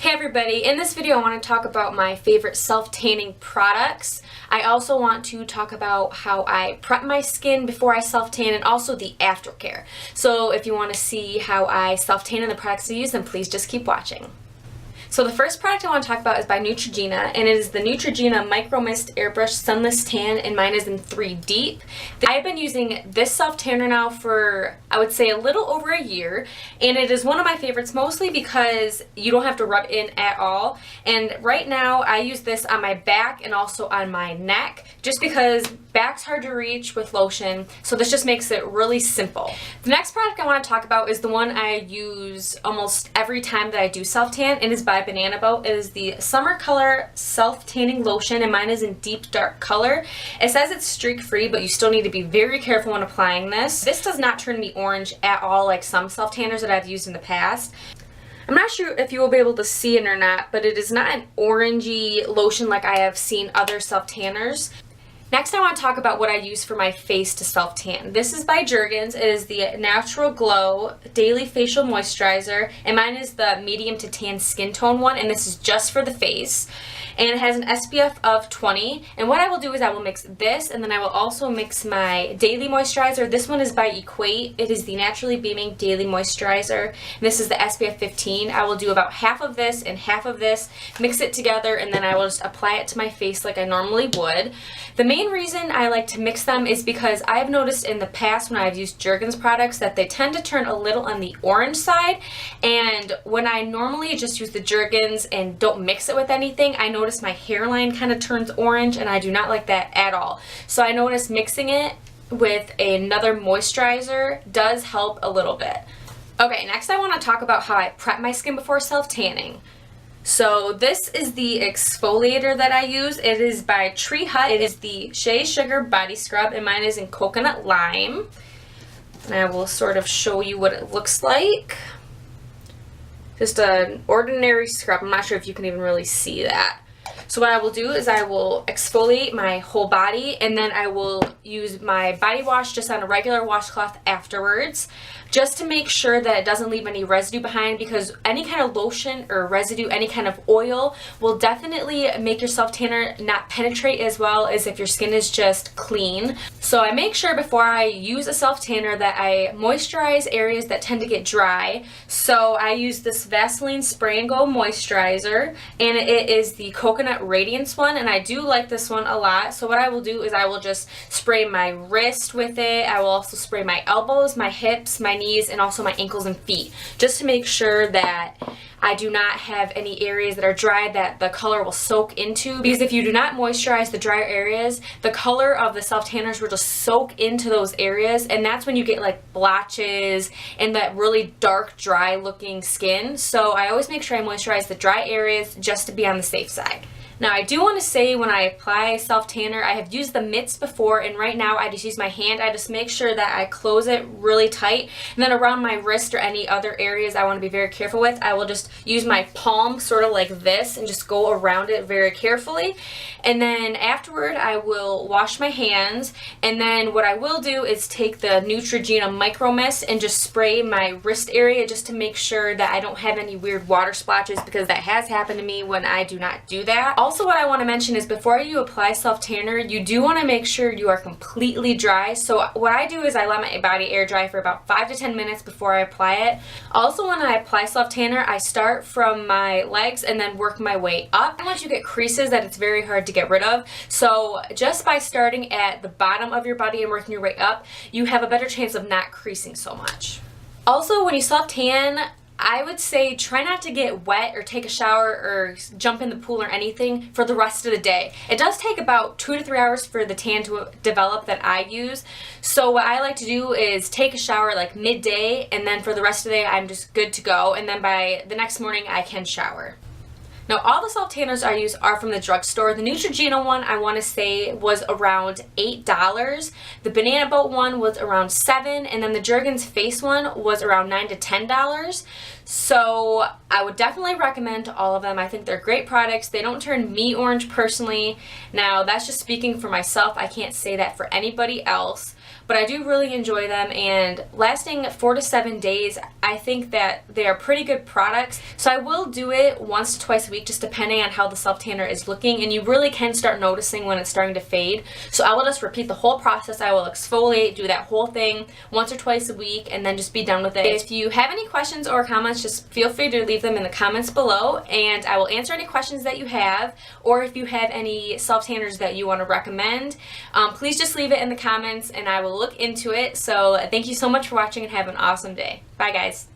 Hey everybody, in this video I want to talk about my favorite self-tanning products. I also want to talk about how I prep my skin before I self-tan and also the aftercare. So if you want to see how I self-tan and the products I use, then please just keep watching. So the first product I want to talk about is by Neutrogena, and it is the Neutrogena Micro Mist Airbrush Sunless Tan, and mine is in 3 Deep. I've been using this self-tanner now for, I would say, a little over a year, and it is one of my favorites mostly because you don't have to rub in at all. And right now I use this on my back and also on my neck, just because back's hard to reach with lotion, so this just makes it really simple. The next product I want to talk about is the one I use almost every time that I do self-tan, and is by Banana Boat. It is the Summer Color Self-Tanning Lotion, and mine is in deep dark color. It says it's streak free, but you still need to be very careful when applying this. This does not turn me orange at all like some self-tanners that I've used in the past. I'm not sure if you will be able to see it or not, but it is not an orangey lotion like I have seen other self-tanners. Next, I want to talk about what I use for my face to self-tan. This is by Jergen. It is the Natural Glow Daily Facial Moisturizer, and mine is the medium to tan skin tone one, and this is just for the face. And it has an SPF of 20, and what I will do is I will mix this, and then I will also mix my daily moisturizer. This one is by Equate. It is the Naturally Beaming Daily Moisturizer, and this is the SPF 15. I will do about half of this and half of this, mix it together, and then I will just apply it to my face like I normally would. The main reason I like to mix them is because I've noticed in the past when I've used Jergen's products that they tend to turn a little on the orange side, and when I normally just use the Jergen's and don't mix it with anything, I notice my hairline kind of turns orange, and I do not like that at all. So I notice mixing it with another moisturizer does help a little bit. Okay, next I want to talk about how I prep my skin before self-tanning. So this is the exfoliator that I use. It is by Tree Hut. It is the Shea Sugar Body Scrub, and mine is in Coconut Lime. And I will sort of show you what it looks like. Just an ordinary scrub. I'm not sure if you can even really see that. So what I will do is I will exfoliate my whole body, and then I will use my body wash just on a regular washcloth afterwards, just to make sure that it doesn't leave any residue behind, because any kind of lotion or residue, any kind of oil will definitely make your self-tanner not penetrate as well as if your skin is just clean. So I make sure before I use a self-tanner that I moisturize areas that tend to get dry. So I use this Vaseline Spray and Go Moisturizer, and it is the Coconut Radiance one, and I do like this one a lot. So what I will do is I will just spray my wrist with it. I will also spray my elbows, my hips, my knees, and also my ankles and feet, just to make sure that I do not have any areas that are dry that the color will soak into, because if you do not moisturize the drier areas, the color of the self-tanners will just soak into those areas, and that's when you get like blotches and that really dark, dry looking skin. So I always make sure I moisturize the dry areas just to be on the safe side. Now I do want to say, when I apply self-tanner, I have used the mitts before, and right now I just use my hand. I just make sure that I close it really tight, and then around my wrist or any other areas I want to be very careful with, I will just use my palm sort of like this and just go around it very carefully. And then afterward I will wash my hands, and then what I will do is take the Neutrogena Micro Mist and just spray my wrist area, just to make sure that I don't have any weird water splotches, because that has happened to me when I do not do that. Also, what I want to mention is before you apply self-tanner, you do want to make sure you are completely dry. So what I do is I let my body air dry for about 5 to 10 minutes before I apply it. Also, when I apply self-tanner, I start from my legs and then work my way up. Once you get creases that it's very hard to get rid of, so just by starting at the bottom of your body and working your way up, you have a better chance of not creasing so much. Also, when you self-tan, I would say try not to get wet or take a shower or jump in the pool or anything for the rest of the day. It does take about 2 to 3 hours for the tan to develop that I use. So what I like to do is take a shower like midday, and then for the rest of the day I'm just good to go, and then by the next morning I can shower. Now all the self-tanners I use are from the drugstore. The Neutrogena one I want to say was around $8. The Banana Boat one was around $7, and then the Jergen's face one was around $9 to $10. So I would definitely recommend all of them. I think they're great products. They don't turn me orange personally. Now that's just speaking for myself. I can't say that for anybody else. but I do really enjoy them, and lasting 4 to 7 days, I think that they are pretty good products. So I will do it once to twice a week, just depending on how the self tanner is looking, and you really can start noticing when it's starting to fade. So I will just repeat the whole process. I will exfoliate, do that whole thing once or twice a week, and then just be done with it. If you have any questions or comments, just feel free to leave them in the comments below, and I will answer any questions that you have, or if you have any self tanners that you want to recommend, please just leave it in the comments and I will look into it. So thank you so much for watching and have an awesome day. Bye guys.